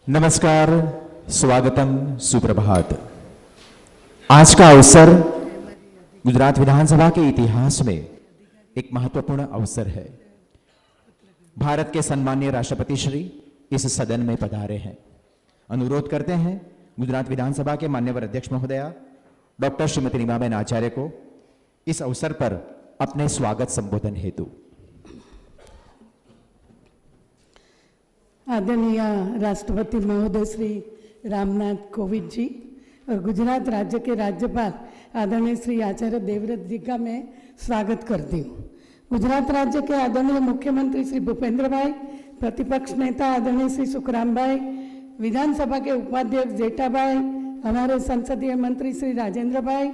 नमस्कार, स्वागतम, सुप्रभात। आज का अवसर गुजरात विधानसभा के इतिहास में एक महत्वपूर्ण अवसर है। भारत के सम्माननीय राष्ट्रपति श्री इस सदन में पधारे हैं। अनुरोध करते हैं गुजरात विधानसभा के मान्यवर अध्यक्ष महोदया डॉक्टर श्रीमती नीमाबेन आचार्य को इस अवसर पर अपने स्वागत संबोधन हेतु। आदरणीय राष्ट्रपति महोदय श्री रामनाथ कोविंद जी और गुजरात राज्य के राज्यपाल आदरणीय श्री आचार्य देवव्रत जी का मैं स्वागत करती हूँ। गुजरात राज्य के आदरणीय मुख्यमंत्री श्री भूपेंद्र भाई, प्रतिपक्ष नेता आदरणीय श्री सुखराम भाई, विधानसभा के उपाध्यक्ष जेठा भाई, हमारे संसदीय मंत्री श्री राजेंद्र भाई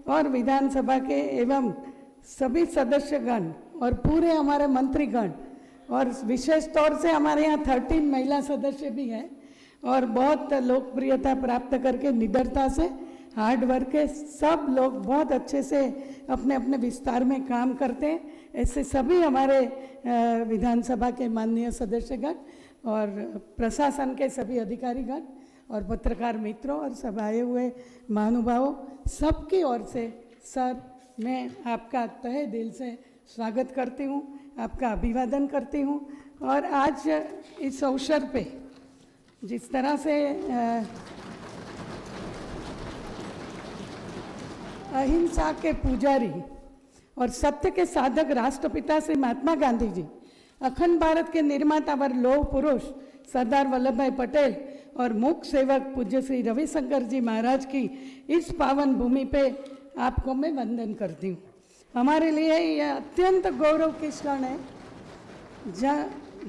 और विधानसभा के एवं सभी सदस्यगण और पूरे हमारे मंत्रीगण और विशेष तौर से हमारे यहाँ 13 महिला सदस्य भी हैं और बहुत लोकप्रियता प्राप्त करके निडरता से हार्ड वर्क के सब लोग बहुत अच्छे से अपने अपने विस्तार में काम करते हैं। ऐसे सभी हमारे विधानसभा के माननीय सदस्यगण और प्रशासन के सभी अधिकारीगण और पत्रकार मित्रों और सब आए हुए महानुभावों, सबकी ओर से सर मैं आपका तहे दिल से स्वागत करती हूँ, आपका अभिवादन करती हूँ। और आज इस अवसर पे जिस तरह से अहिंसा के पुजारी और सत्य के साधक राष्ट्रपिता श्री महात्मा गांधी जी, अखंड भारत के निर्माता व लौह पुरुष सरदार वल्लभ भाई पटेल और मूक सेवक पूज्य श्री रविशंकर जी महाराज की इस पावन भूमि पे आपको मैं वंदन करती हूँ। हमारे लिए यह अत्यंत गौरव की क्षण है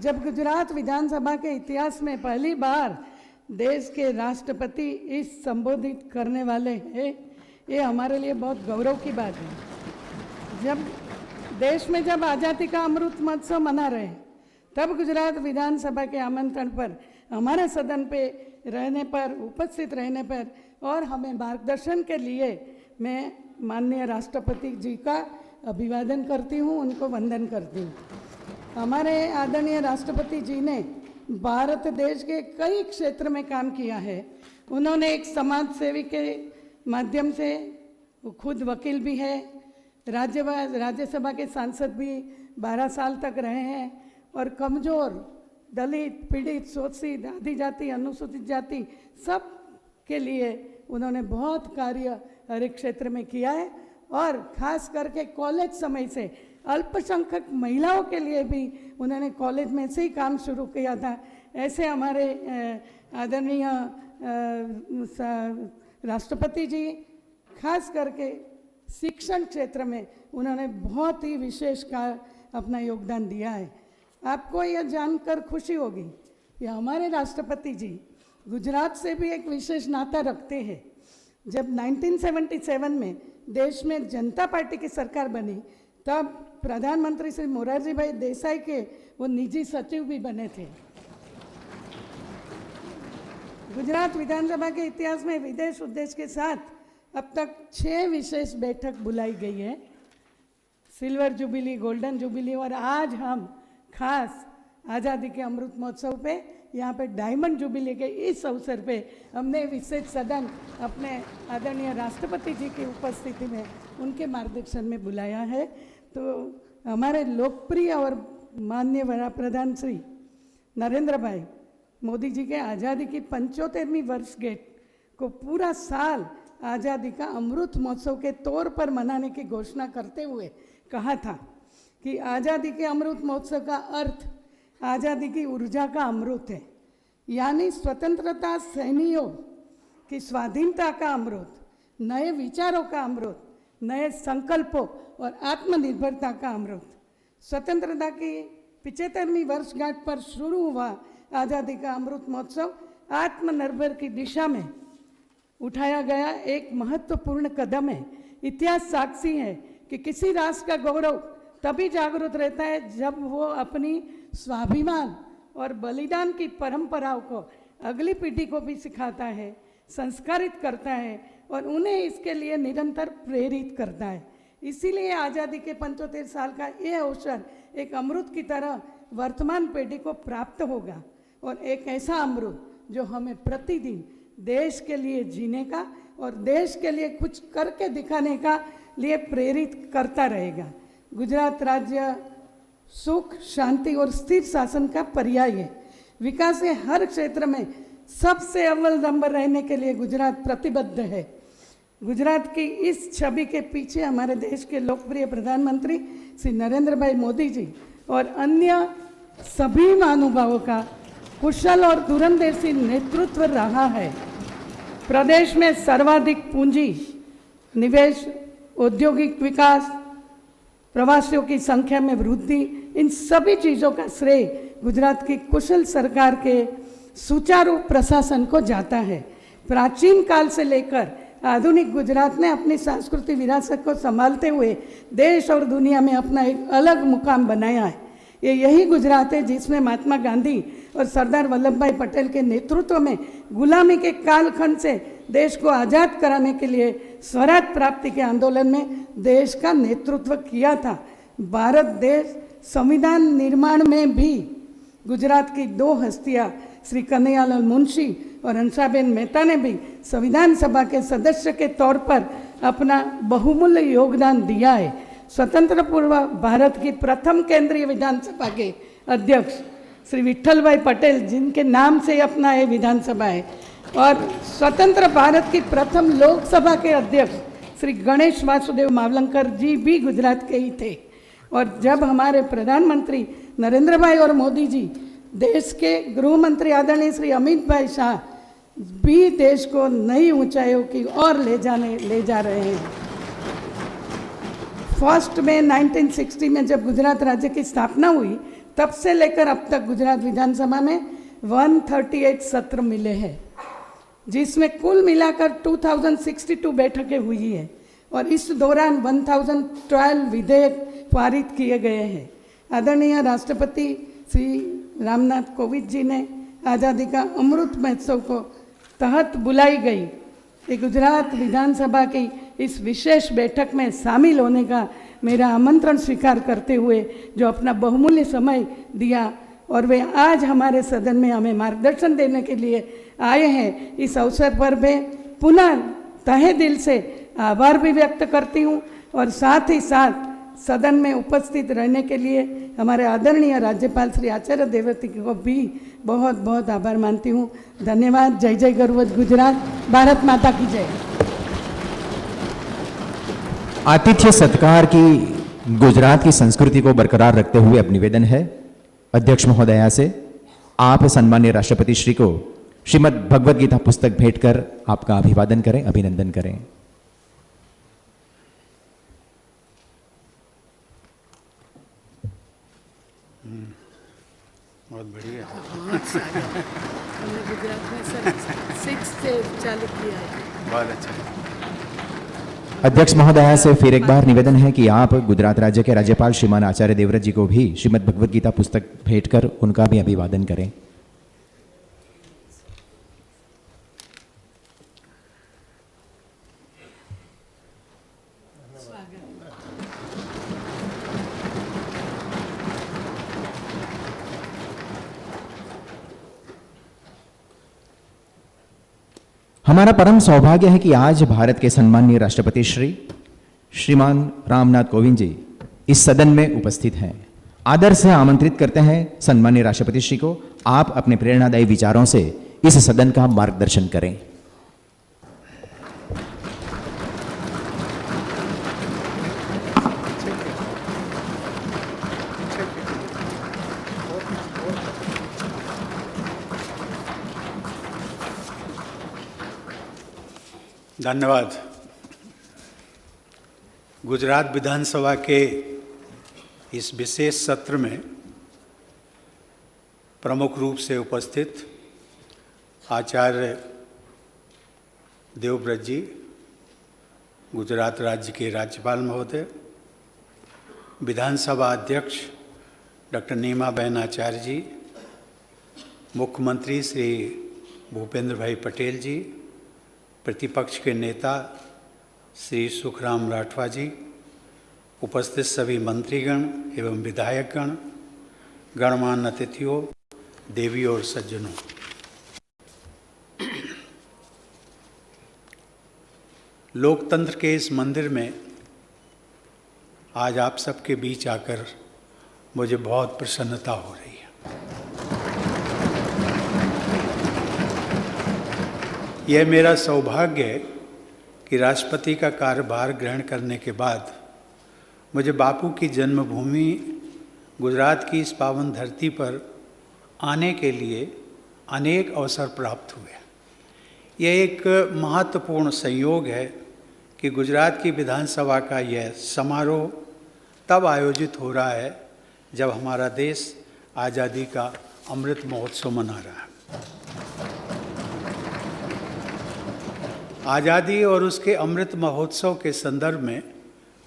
जब गुजरात विधानसभा के इतिहास में पहली बार देश के राष्ट्रपति इस संबोधित करने वाले हैं। ये हमारे लिए बहुत गौरव की बात है। जब देश में जब आज़ादी का अमृत महोत्सव मना रहे हैं तब गुजरात विधानसभा के आमंत्रण पर हमारे सदन पे रहने पर, उपस्थित रहने पर और हमें मार्गदर्शन के लिए मैं माननीय राष्ट्रपति जी का अभिवादन करती हूँ, उनको वंदन करती हूँ। हमारे आदरणीय राष्ट्रपति जी ने भारत देश के कई क्षेत्र में काम किया है। उन्होंने एक समाज सेवी के माध्यम से, वो खुद वकील भी है, राज्यसभा के सांसद भी 12 साल तक रहे हैं और कमज़ोर, दलित, पीड़ित, शोषित, आदिजाति, अनुसूचित जाति सब के लिए उन्होंने बहुत कार्य हर एक क्षेत्र में किया है और ख़ास करके कॉलेज समय से अल्पसंख्यक महिलाओं के लिए भी उन्होंने कॉलेज में से ही काम शुरू किया था। ऐसे हमारे आदरणीय राष्ट्रपति जी खास करके शिक्षण क्षेत्र में उन्होंने बहुत ही विशेष का अपना योगदान दिया है। आपको यह जानकर खुशी होगी कि हमारे राष्ट्रपति जी गुजरात से भी एक विशेष नाता रखते हैं। जब 1977 में देश में जनता पार्टी की सरकार बनी तब प्रधानमंत्री श्री मोरारजी भाई देसाई के वो निजी सचिव भी बने थे। गुजरात विधानसभा के इतिहास में विदेश उद्देश्य के साथ अब तक 6 विशेष बैठक बुलाई गई है, सिल्वर जुबिली, गोल्डन जुबिली और आज हम खास आज़ादी के अमृत महोत्सव पे यहाँ पे डायमंड जुबिली के इस अवसर पे हमने विशेष सदन अपने आदरणीय राष्ट्रपति जी की उपस्थिति में उनके मार्गदर्शन में बुलाया है। तो हमारे लोकप्रिय और माननीय वडाप्रधान श्री नरेंद्र भाई मोदी जी के आज़ादी की 75वीं वर्षगांठ को पूरा साल आज़ादी का अमृत महोत्सव के तौर पर मनाने की घोषणा करते हुए कहा था कि आज़ादी के अमृत महोत्सव का अर्थ आज़ादी की ऊर्जा का अमृत है, यानी स्वतंत्रता सेनानियों की स्वाधीनता का अमृत, नए विचारों का अमृत, नए संकल्पों और आत्मनिर्भरता का अमृत। स्वतंत्रता की 75वीं वर्षगांठ पर शुरू हुआ आज़ादी का अमृत महोत्सव आत्मनिर्भर की दिशा में उठाया गया एक महत्वपूर्ण कदम है। इतिहास साक्षी है कि किसी राष्ट्र का गौरव तभी जागृत रहता है जब वो अपनी स्वाभिमान और बलिदान की परंपराओं को अगली पीढ़ी को भी सिखाता है, संस्कारित करता है और उन्हें इसके लिए निरंतर प्रेरित करता है। इसीलिए आज़ादी के 75 साल का ये अवसर एक अमृत की तरह वर्तमान पीढ़ी को प्राप्त होगा और एक ऐसा अमृत जो हमें प्रतिदिन देश के लिए जीने का और देश के लिए कुछ करके दिखाने का लिए प्रेरित करता रहेगा। गुजरात राज्य सुख, शांति और स्थिर शासन का पर्याय है। विकास के हर क्षेत्र में सबसे अव्वल नंबर रहने के लिए गुजरात प्रतिबद्ध है। गुजरात की इस छवि के पीछे हमारे देश के लोकप्रिय प्रधानमंत्री श्री नरेंद्र भाई मोदी जी और अन्य सभी महानुभावों का कुशल और दूरंदेशी नेतृत्व रहा है। प्रदेश में सर्वाधिक पूंजी निवेश, औद्योगिक विकास, प्रवासियों की संख्या में वृद्धि, इन सभी चीज़ों का श्रेय गुजरात की कुशल सरकार के सुचारू प्रशासन को जाता है। प्राचीन काल से लेकर आधुनिक गुजरात ने अपनी सांस्कृतिक विरासत को संभालते हुए देश और दुनिया में अपना एक अलग मुकाम बनाया है। ये यही गुजरात है जिसमें महात्मा गांधी और सरदार वल्लभ भाई पटेल के नेतृत्व में गुलामी के कालखंड से देश को आज़ाद कराने के लिए स्वराज प्राप्ति के आंदोलन में देश का नेतृत्व किया था। भारत देश संविधान निर्माण में भी गुजरात की दो हस्तियां श्री कन्हैयालाल मुंशी और हंसाबेन मेहता ने भी संविधान सभा के सदस्य के तौर पर अपना बहुमूल्य योगदान दिया है। स्वतंत्र पूर्व भारत की प्रथम केंद्रीय विधानसभा के अध्यक्ष श्री विठल भाई पटेल, जिनके नाम से अपना ये विधानसभा है, और स्वतंत्र भारत की प्रथम लोकसभा के अध्यक्ष श्री गणेश वासुदेव मावलंकर जी भी गुजरात के ही थे। और जब हमारे प्रधानमंत्री नरेंद्र भाई और मोदी जी, देश के गृह मंत्री आदरणीय श्री अमित भाई शाह भी देश को नई ऊंचाइयों की ओर ले जा रहे हैं। 1 मई 1960 में जब गुजरात राज्य की स्थापना हुई, तब से लेकर अब तक गुजरात विधानसभा में 138 सत्र मिले हैं, जिसमें कुल मिलाकर 2062 बैठकें हुई है और इस दौरान 1012 विधेयक पारित किए गए हैं। आदरणीय राष्ट्रपति श्री रामनाथ कोविंद जी ने आज़ादी का अमृत महोत्सव को तहत बुलाई गई कि गुजरात विधानसभा की इस विशेष बैठक में शामिल होने का मेरा आमंत्रण स्वीकार करते हुए जो अपना बहुमूल्य समय दिया और वे आज हमारे सदन में हमें मार्गदर्शन देने के लिए आए हैं, इस अवसर पर मैं पुनः तहे दिल से आभार भी व्यक्त करती हूँ और साथ ही साथ सदन में उपस्थित रहने के लिए हमारे आदरणीय राज्यपाल श्री आचार्य देवव्रत को भी बहुत बहुत आभार मानती हूँ। धन्यवाद। जय जय गौरव गुजरात, भारत माता की जय। आतिथ्य सत्कार की गुजरात की संस्कृति को बरकरार रखते हुए अब निवेदन है अध्यक्ष महोदया से, आप सम्माननीय राष्ट्रपति श्री को श्रीमद् भगवद गीता पुस्तक भेंट कर आपका अभिवादन करें, अभिनंदन करें। बहुत बढ़िया। हमने गुजरात में सर 6 से चालू किया है। बहुत अच्छा। अध्यक्ष महोदया से फिर एक बार निवेदन है कि आप गुजरात राज्य के राज्यपाल श्रीमान आचार्य देवव्रत जी को भी श्रीमद् भगवद गीता पुस्तक भेंट कर उनका भी अभिवादन करें। हमारा परम सौभाग्य है कि आज भारत के सम्माननीय राष्ट्रपति श्रीमान रामनाथ कोविंद जी इस सदन में उपस्थित हैं। आदर से आमंत्रित करते हैं सम्माननीय राष्ट्रपति श्री को, आप अपने प्रेरणादायी विचारों से इस सदन का मार्गदर्शन करें। धन्यवाद। गुजरात विधानसभा के इस विशेष सत्र में प्रमुख रूप से उपस्थित आचार्य देवव्रत जी, गुजरात राज्य के राज्यपाल महोदय, विधानसभा अध्यक्ष डॉक्टर नीमाबेन आचार्य जी, मुख्यमंत्री श्री भूपेंद्र भाई पटेल जी, प्रतिपक्ष के नेता श्री सुखराम राठवा जी, उपस्थित सभी मंत्रीगण एवं विधायकगण, गणमान्य अतिथियों, देवी और सज्जनों, लोकतंत्र के इस मंदिर में आज आप सबके बीच आकर मुझे बहुत प्रसन्नता हो रही है। यह मेरा सौभाग्य है कि राष्ट्रपति का कार्यभार ग्रहण करने के बाद मुझे बापू की जन्मभूमि गुजरात की इस पावन धरती पर आने के लिए अनेक अवसर प्राप्त हुए। यह एक महत्वपूर्ण संयोग है कि गुजरात की विधानसभा का यह समारोह तब आयोजित हो रहा है जब हमारा देश आज़ादी का अमृत महोत्सव मना रहा है। आज़ादी और उसके अमृत महोत्सव के संदर्भ में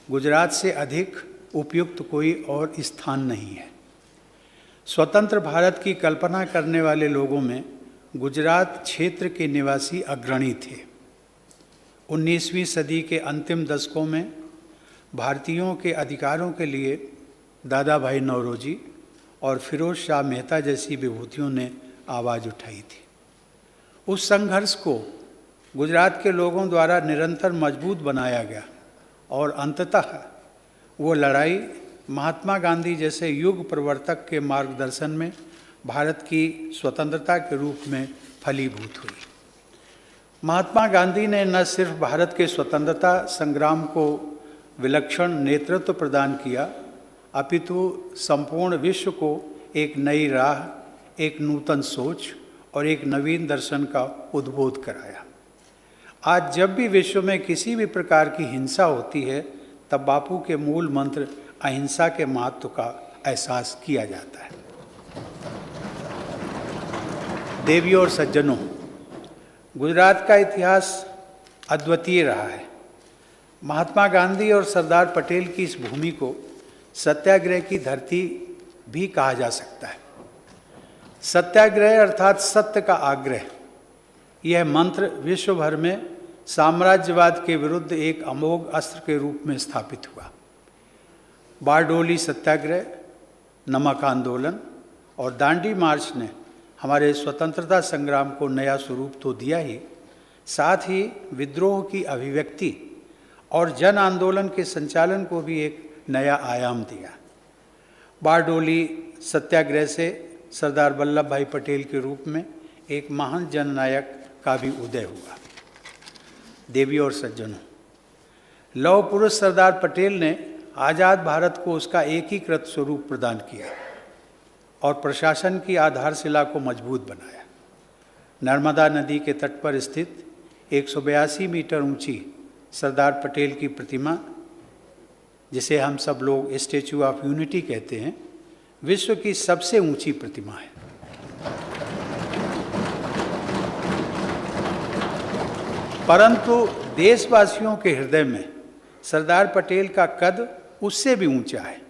गुजरात से अधिक उपयुक्त कोई और स्थान नहीं है। स्वतंत्र भारत की कल्पना करने वाले लोगों में गुजरात क्षेत्र के निवासी अग्रणी थे। 19वीं सदी के अंतिम दशकों में भारतीयों के अधिकारों के लिए दादा भाई नौरोजी और फिरोज शाह मेहता जैसी विभूतियों ने आवाज़ उठाई थी। उस संघर्ष को गुजरात के लोगों द्वारा निरंतर मजबूत बनाया गया और अंततः वो लड़ाई महात्मा गांधी जैसे युग प्रवर्तक के मार्गदर्शन में भारत की स्वतंत्रता के रूप में फलीभूत हुई। महात्मा गांधी ने न सिर्फ भारत के स्वतंत्रता संग्राम को विलक्षण नेतृत्व प्रदान किया, अपितु संपूर्ण विश्व को एक नई राह, एक नूतन सोच और एक नवीन दर्शन का उद्बोध कराया। आज जब भी विश्व में किसी भी प्रकार की हिंसा होती है, तब बापू के मूल मंत्र अहिंसा के महत्व का एहसास किया जाता है। देवियों और सज्जनों, गुजरात का इतिहास अद्वितीय रहा है। महात्मा गांधी और सरदार पटेल की इस भूमि को सत्याग्रह की धरती भी कहा जा सकता है। सत्याग्रह अर्थात सत्य का आग्रह, यह मंत्र विश्व भर में साम्राज्यवाद के विरुद्ध एक अमोघ अस्त्र के रूप में स्थापित हुआ। बारडोली सत्याग्रह, नमक आंदोलन और दांडी मार्च ने हमारे स्वतंत्रता संग्राम को नया स्वरूप तो दिया ही, साथ ही विद्रोह की अभिव्यक्ति और जन आंदोलन के संचालन को भी एक नया आयाम दिया। बारडोली सत्याग्रह से सरदार वल्लभ भाई पटेल के रूप में एक महान जननायक का भी उदय हुआ। देवियों और सज्जनों, लौह पुरुष सरदार पटेल ने आज़ाद भारत को उसका एकीकृत स्वरूप प्रदान किया और प्रशासन की आधारशिला को मजबूत बनाया। नर्मदा नदी के तट पर स्थित 182 मीटर ऊंची सरदार पटेल की प्रतिमा, जिसे हम सब लोग स्टैचू ऑफ यूनिटी कहते हैं, विश्व की सबसे ऊंची प्रतिमा है। परंतु देशवासियों के हृदय में सरदार पटेल का कद उससे भी ऊंचा है।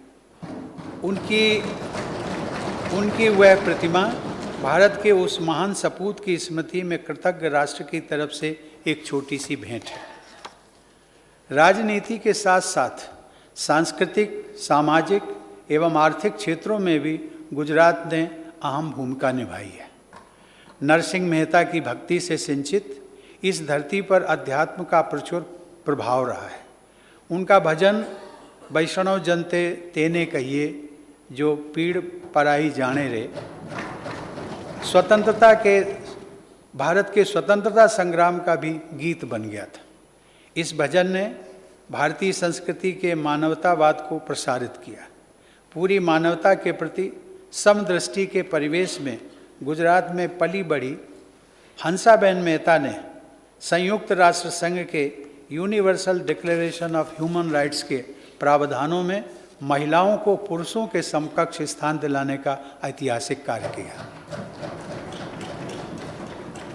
उनकी वह प्रतिमा भारत के उस महान सपूत की स्मृति में कृतज्ञ राष्ट्र की तरफ से एक छोटी सी भेंट है। राजनीति के साथ साथ सांस्कृतिक, सामाजिक एवं आर्थिक क्षेत्रों में भी गुजरात ने अहम भूमिका निभाई है। नरसिंह मेहता की भक्ति से सिंचित इस धरती पर अध्यात्म का प्रचुर प्रभाव रहा है। उनका भजन वैष्णव जनते तेने कहिए जो पीड़ पराई जाने रे भारत के स्वतंत्रता संग्राम का भी गीत बन गया था। इस भजन ने भारतीय संस्कृति के मानवतावाद को प्रसारित किया। पूरी मानवता के प्रति समदृष्टि के परिवेश में गुजरात में पली बढ़ी हंसाबेन मेहता ने संयुक्त राष्ट्र संघ के universal declaration of human rights के प्रावधानों में महिलाओं को पुरुषों के समकक्ष स्थान दिलाने का ऐतिहासिक कार्य किया।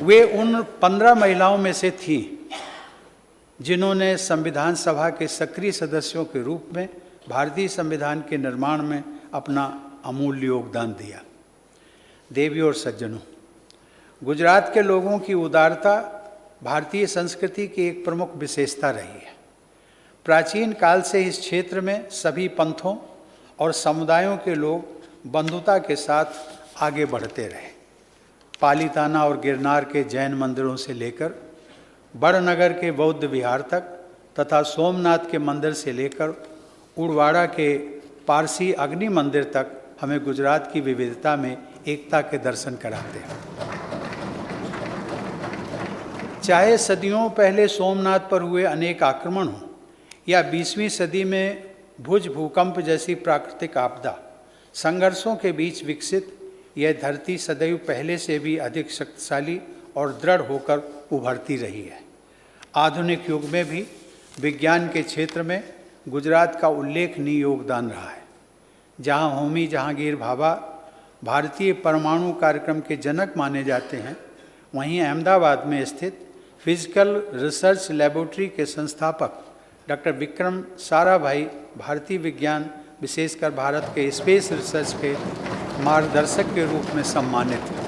वे उन 15 महिलाओं में से थीं जिन्होंने संविधान सभा के सक्रिय सदस्यों के रूप में भारतीय संविधान के निर्माण में अपना अमूल्य योगदान दिया। देवियों और सज्जनों, गुजरात के लोगों की उदारता भारतीय संस्कृति की एक प्रमुख विशेषता रही है। प्राचीन काल से इस क्षेत्र में सभी पंथों और समुदायों के लोग बंधुता के साथ आगे बढ़ते रहे। पालीताना और गिरनार के जैन मंदिरों से लेकर बड़नगर के बौद्ध विहार तक तथा सोमनाथ के मंदिर से लेकर उड़वाड़ा के पारसी अग्नि मंदिर तक हमें गुजरात की विविधता में एकता के दर्शन कराते हैं। चाहे सदियों पहले सोमनाथ पर हुए अनेक आक्रमण हों या 20वीं सदी में भुज भूकंप जैसी प्राकृतिक आपदा, संघर्षों के बीच विकसित यह धरती सदैव पहले से भी अधिक शक्तिशाली और दृढ़ होकर उभरती रही है। आधुनिक युग में भी विज्ञान के क्षेत्र में गुजरात का उल्लेखनीय योगदान रहा है। जहां होमी जहांगीर भाभा भारतीय परमाणु कार्यक्रम के जनक माने जाते हैं, वहीं अहमदाबाद में स्थित फिजिकल रिसर्च लैबोरेटरी के संस्थापक डॉक्टर विक्रम साराभाई भारतीय विज्ञान, विशेषकर भारत के स्पेस रिसर्च के मार्गदर्शक के रूप में सम्मानित हैं।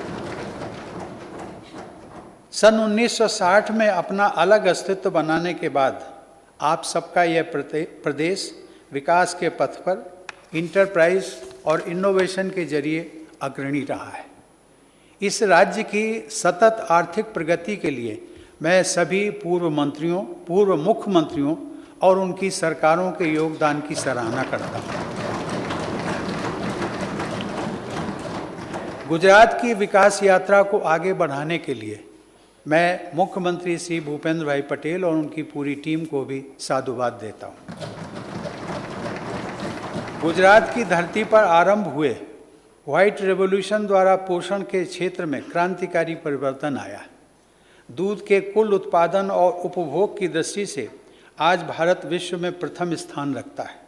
सन 1960 में अपना अलग अस्तित्व बनाने के बाद आप सबका यह प्रदेश विकास के पथ पर इंटरप्राइज और इनोवेशन के जरिए अग्रणी रहा है। इस राज्य की सतत आर्थिक प्रगति के लिए मैं सभी पूर्व मंत्रियों, पूर्व मुख्यमंत्रियों और उनकी सरकारों के योगदान की सराहना करता हूँ। गुजरात की विकास यात्रा को आगे बढ़ाने के लिए मैं मुख्यमंत्री श्री भूपेंद्र भाई पटेल और उनकी पूरी टीम को भी साधुवाद देता हूँ। गुजरात की धरती पर आरंभ हुए व्हाइट रेवोल्यूशन द्वारा पोषण के क्षेत्र में क्रांतिकारी परिवर्तन आया। दूध के कुल उत्पादन और उपभोग की दृष्टि से आज भारत विश्व में प्रथम स्थान रखता है।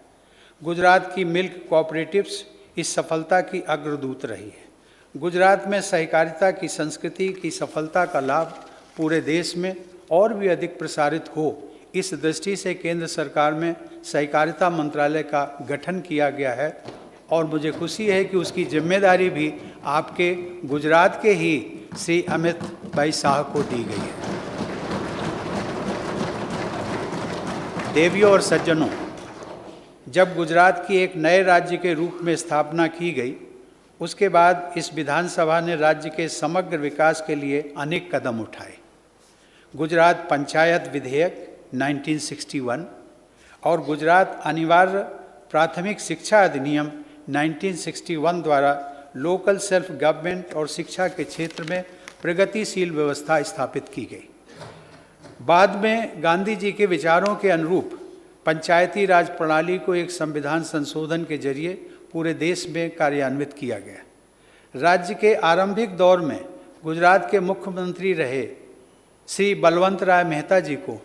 गुजरात की मिल्क कोऑपरेटिव्स इस सफलता की अग्रदूत रही है। गुजरात में सहकारिता की संस्कृति की सफलता का लाभ पूरे देश में और भी अधिक प्रसारित हो, इस दृष्टि से केंद्र सरकार में सहकारिता मंत्रालय का गठन किया गया है और मुझे खुशी है कि उसकी जिम्मेदारी भी आपके गुजरात के ही श्री अमित भाई शाह को दी गई है। देवियों और सज्जनों, जब गुजरात की एक नए राज्य के रूप में स्थापना की गई, उसके बाद इस विधानसभा ने राज्य के समग्र विकास के लिए अनेक कदम उठाए। गुजरात पंचायत विधेयक 1961 और गुजरात अनिवार्य प्राथमिक शिक्षा अधिनियम 1961 द्वारा लोकल सेल्फ गवर्नमेंट और शिक्षा के क्षेत्र में प्रगतिशील व्यवस्था स्थापित की गई। बाद में गांधी जी के विचारों के अनुरूप पंचायती राज प्रणाली को एक संविधान संशोधन के जरिए पूरे देश में कार्यान्वित किया गया। राज्य के आरंभिक दौर में गुजरात के मुख्यमंत्री रहे श्री बलवंत राय मेहता जी को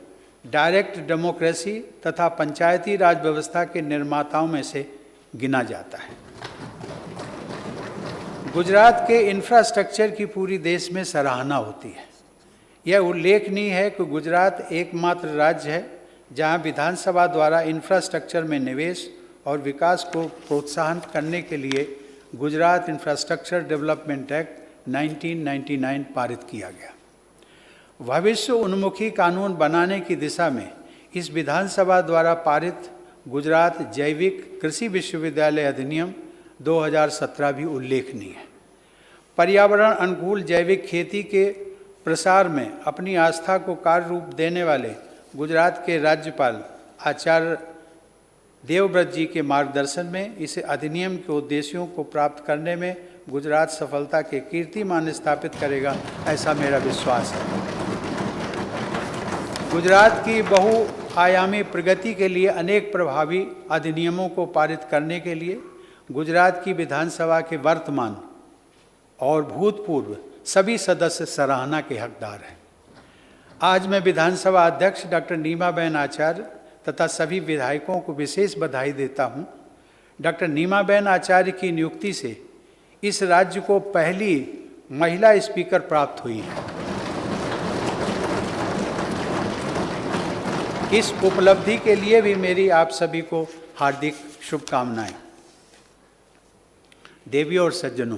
डायरेक्ट डेमोक्रेसी तथा पंचायती राज व्यवस्था के निर्माताओं में से गिना जाता है। गुजरात के इंफ्रास्ट्रक्चर की पूरी देश में सराहना होती है। यह उल्लेखनीय है कि गुजरात एकमात्र राज्य है जहां विधानसभा द्वारा इंफ्रास्ट्रक्चर में निवेश और विकास को प्रोत्साहन करने के लिए गुजरात इंफ्रास्ट्रक्चर डेवलपमेंट एक्ट 1999 पारित किया गया। भविष्य उन्मुखी कानून बनाने की दिशा में इस विधानसभा द्वारा पारित गुजरात जैविक कृषि विश्वविद्यालय अधिनियम 2017 भी उल्लेखनीय है। पर्यावरण अनुकूल जैविक खेती के प्रसार में अपनी आस्था को कार्य रूप देने वाले गुजरात के राज्यपाल आचार्य देवव्रत जी के मार्गदर्शन में इस अधिनियम के उद्देश्यों को प्राप्त करने में गुजरात सफलता के कीर्तिमान स्थापित करेगा, ऐसा मेरा विश्वास है। गुजरात की बहुआयामी प्रगति के लिए अनेक प्रभावी अधिनियमों को पारित करने के लिए गुजरात की विधानसभा के वर्तमान और भूतपूर्व सभी सदस्य सराहना के हकदार हैं। आज मैं विधानसभा अध्यक्ष डॉक्टर नीमाबेन आचार्य तथा सभी विधायकों को विशेष बधाई देता हूं। डॉक्टर नीमाबेन आचार्य की नियुक्ति से इस राज्य को पहली महिला स्पीकर प्राप्त हुई है। इस उपलब्धि के लिए भी मेरी आप सभी को हार्दिक शुभकामनाएं। देवियों और सज्जनों,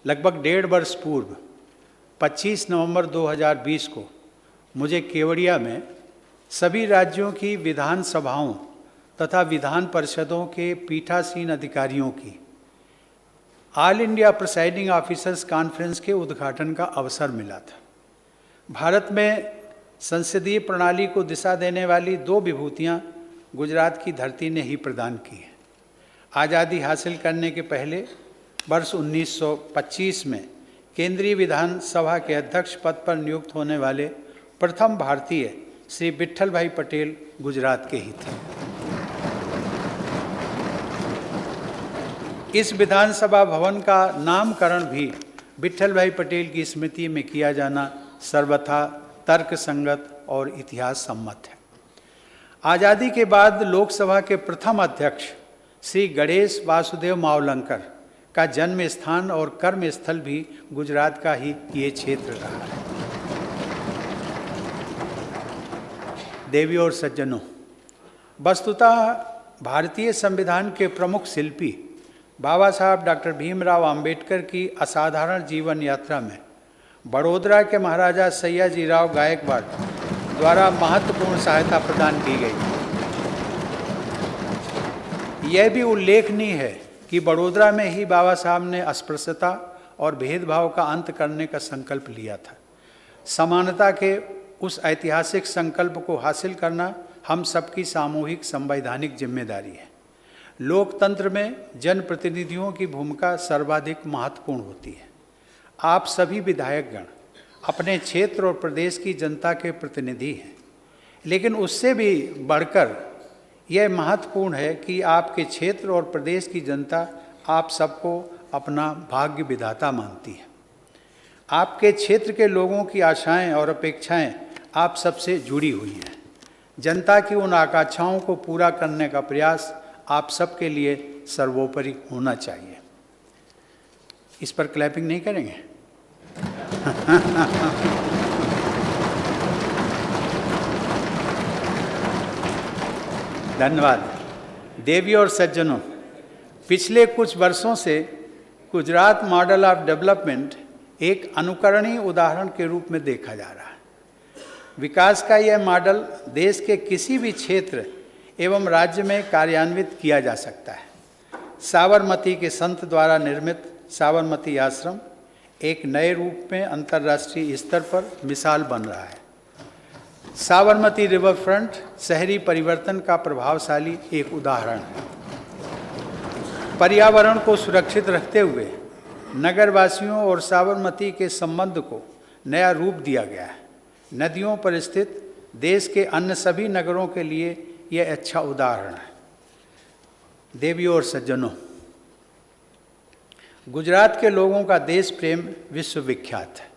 लगभग 1.5 वर्ष पूर्व 25 नवंबर 2020 को मुझे केवड़िया में सभी राज्यों की विधानसभाओं तथा विधान परिषदों के पीठासीन अधिकारियों की all India presiding officers conference के उद्घाटन का अवसर मिला था। भारत में संसदीय प्रणाली को दिशा देने वाली 2 विभूतियां गुजरात की धरती ने ही प्रदान की हैं। आज़ादी हासिल करने के पहले वर्ष 1925 में केंद्रीय विधानसभा के अध्यक्ष पद पर नियुक्त होने वाले प्रथम भारतीय श्री विट्ठल भाई पटेल गुजरात के ही थे। इस विधानसभा भवन का नामकरण भी विट्ठल भाई पटेल की स्मृति में किया जाना सर्वथा तर्कसंगत और इतिहास सम्मत है। आज़ादी के बाद लोकसभा के प्रथम अध्यक्ष श्री गणेश वासुदेव मावलंकर का जन्म स्थान और कर्म स्थल भी गुजरात का ही ये क्षेत्र रहा है। देवियों और सज्जनों, वस्तुतः भारतीय संविधान के प्रमुख शिल्पी बाबा साहब डॉक्टर भीमराव अंबेडकर की असाधारण जीवन यात्रा में बड़ौदा के महाराजा सयाजीराव गायकवाड़ द्वारा महत्वपूर्ण सहायता प्रदान की गई। यह भी उल्लेखनीय है कि बड़ौदा में ही बाबा साहब ने अस्पृश्यता और भेदभाव का अंत करने का संकल्प लिया था। समानता के उस ऐतिहासिक संकल्प को हासिल करना हम सबकी सामूहिक संवैधानिक जिम्मेदारी है। लोकतंत्र में जनप्रतिनिधियों की भूमिका सर्वाधिक महत्वपूर्ण होती है। आप सभी विधायकगण अपने क्षेत्र और प्रदेश की जनता के प्रतिनिधि हैं, लेकिन उससे भी बढ़कर यह महत्वपूर्ण है कि आपके क्षेत्र और प्रदेश की जनता आप सबको अपना भाग्य विधाता मानती है। आपके क्षेत्र के लोगों की आशाएं और अपेक्षाएं आप सबसे जुड़ी हुई हैं। जनता की उन आकांक्षाओं को पूरा करने का प्रयास आप सबके लिए सर्वोपरि होना चाहिए। इस पर क्लैपिंग नहीं करेंगे? धन्यवाद। देवियों और सज्जनों, पिछले कुछ वर्षों से गुजरात मॉडल ऑफ डेवलपमेंट एक अनुकरणीय उदाहरण के रूप में देखा जा रहा है। विकास का यह मॉडल देश के किसी भी क्षेत्र एवं राज्य में कार्यान्वित किया जा सकता है। साबरमती के संत द्वारा निर्मित साबरमती आश्रम एक नए रूप में अंतर्राष्ट्रीय स्तर पर मिसाल बन रहा है। साबरमती रिवर फ्रंट शहरी परिवर्तन का प्रभावशाली एक उदाहरण है। पर्यावरण को सुरक्षित रखते हुए नगरवासियों और साबरमती के संबंध को नया रूप दिया गया है। नदियों पर स्थित देश के अन्य सभी नगरों के लिए यह अच्छा उदाहरण है। देवियों और सज्जनों, गुजरात के लोगों का देश प्रेम विश्वविख्यात है।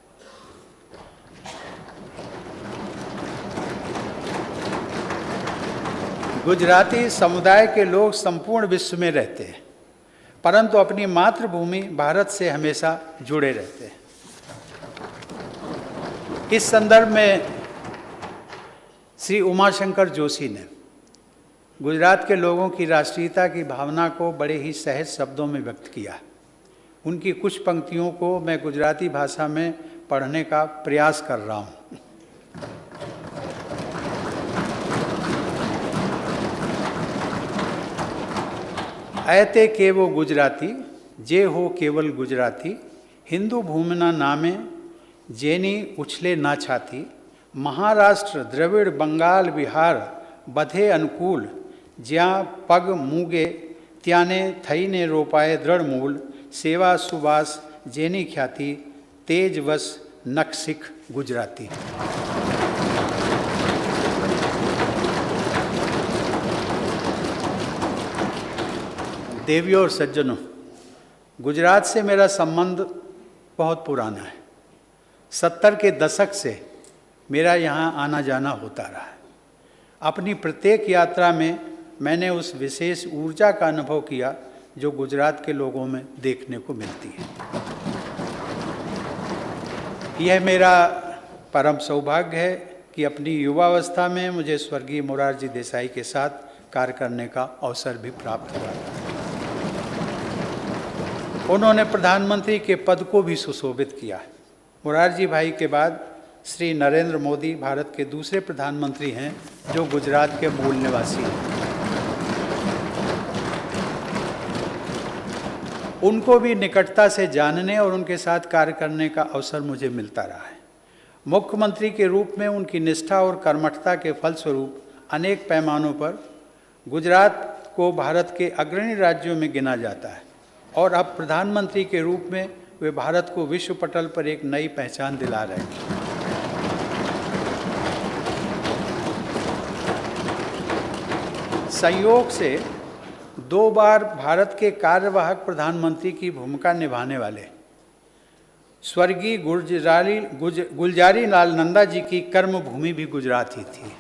गुजराती समुदाय के लोग संपूर्ण विश्व में रहते हैं, परंतु अपनी मातृभूमि भारत से हमेशा जुड़े रहते हैं। इस संदर्भ में श्री उमाशंकर जोशी ने गुजरात के लोगों की राष्ट्रीयता की भावना को बड़े ही सहज शब्दों में व्यक्त किया। उनकी कुछ पंक्तियों को मैं गुजराती भाषा में पढ़ने का प्रयास कर रहा हूँ। ऐते केवो गुजराती जे हो केवल गुजराती, हिंदू भूमिना नामे जेनी उछले ना छाती, महाराष्ट्र द्रविड़ बंगाल बिहार बधे अनुकूल, ज्यां पग मूगे त्याने थईने रोपाए दृढ़ मूल, सेवा सुबास जेनी ख्याति, तेज वस नक्सिक गुजराती। देवियों और सज्जनों, गुजरात से मेरा संबंध बहुत पुराना है। 70 के दशक से मेरा यहाँ आना जाना होता रहा है। अपनी प्रत्येक यात्रा में मैंने उस विशेष ऊर्जा का अनुभव किया जो गुजरात के लोगों में देखने को मिलती है। यह मेरा परम सौभाग्य है कि अपनी युवावस्था में मुझे स्वर्गीय मोरारजी देसाई के साथ कार्य करने का अवसर भी प्राप्त हुआ। उन्होंने प्रधानमंत्री के पद को भी सुशोभित किया। मोरारजी भाई के बाद श्री नरेंद्र मोदी भारत के दूसरे प्रधानमंत्री हैं जो गुजरात के मूल निवासी हैं। उनको भी निकटता से जानने और उनके साथ कार्य करने का अवसर मुझे मिलता रहा है। मुख्यमंत्री के रूप में उनकी निष्ठा और कर्मठता के फलस्वरूप अनेक पैमानों पर गुजरात को भारत के अग्रणी राज्यों में गिना जाता है और अब प्रधानमंत्री के रूप में वे भारत को विश्व पटल पर एक नई पहचान दिला रहे हैं। संयोग से 2 बार भारत के कार्यवाहक प्रधानमंत्री की भूमिका निभाने वाले स्वर्गीय गुलजारी लाल नंदा जी की कर्मभूमि भी गुजरात ही थी।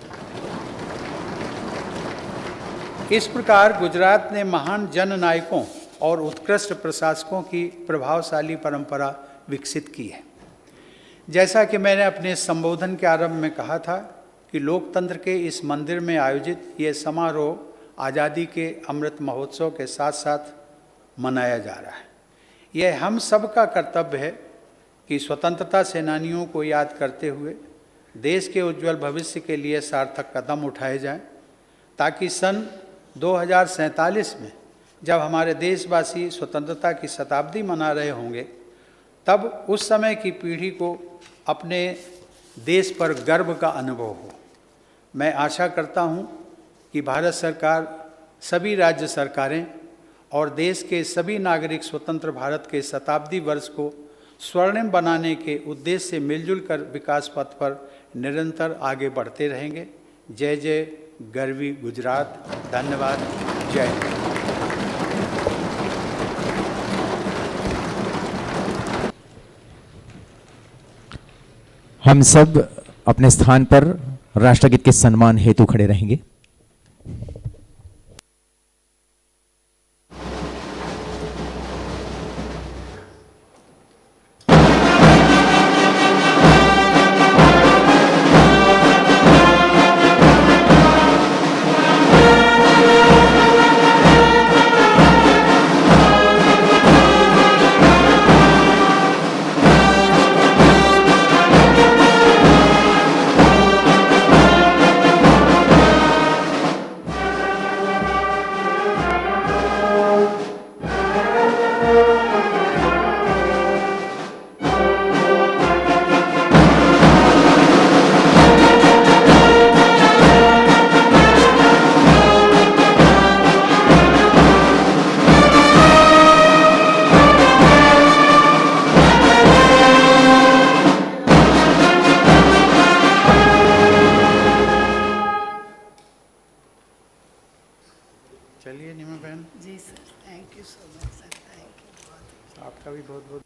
इस प्रकार गुजरात ने महान जननायकों और उत्कृष्ट प्रशासकों की प्रभावशाली परंपरा विकसित की है। जैसा कि मैंने अपने संबोधन के आरंभ में कहा था कि लोकतंत्र के इस मंदिर में आयोजित ये समारोह आज़ादी के अमृत महोत्सव के साथ साथ मनाया जा रहा है। यह हम सब का कर्तव्य है कि स्वतंत्रता सेनानियों को याद करते हुए देश के उज्जवल भविष्य के लिए सार्थक कदम उठाए जाएं, ताकि सन 2047 में जब हमारे देशवासी स्वतंत्रता की शताब्दी मना रहे होंगे, तब उस समय की पीढ़ी को अपने देश पर गर्व का अनुभव हो। मैं आशा करता हूँ कि भारत सरकार, सभी राज्य सरकारें और देश के सभी नागरिक स्वतंत्र भारत के शताब्दी वर्ष को स्वर्णिम बनाने के उद्देश्य से मिलजुल कर विकास पथ पर निरंतर आगे बढ़ते रहेंगे। जय जय गर्वी गुजरात। धन्यवाद। जय हिंद। हम सब अपने स्थान पर राष्ट्रगीत के सम्मान हेतु खड़े रहेंगे। चलिए नीमा बहन, जी sir, thank you so much sir, thank you. आपका भी बहुत बहुत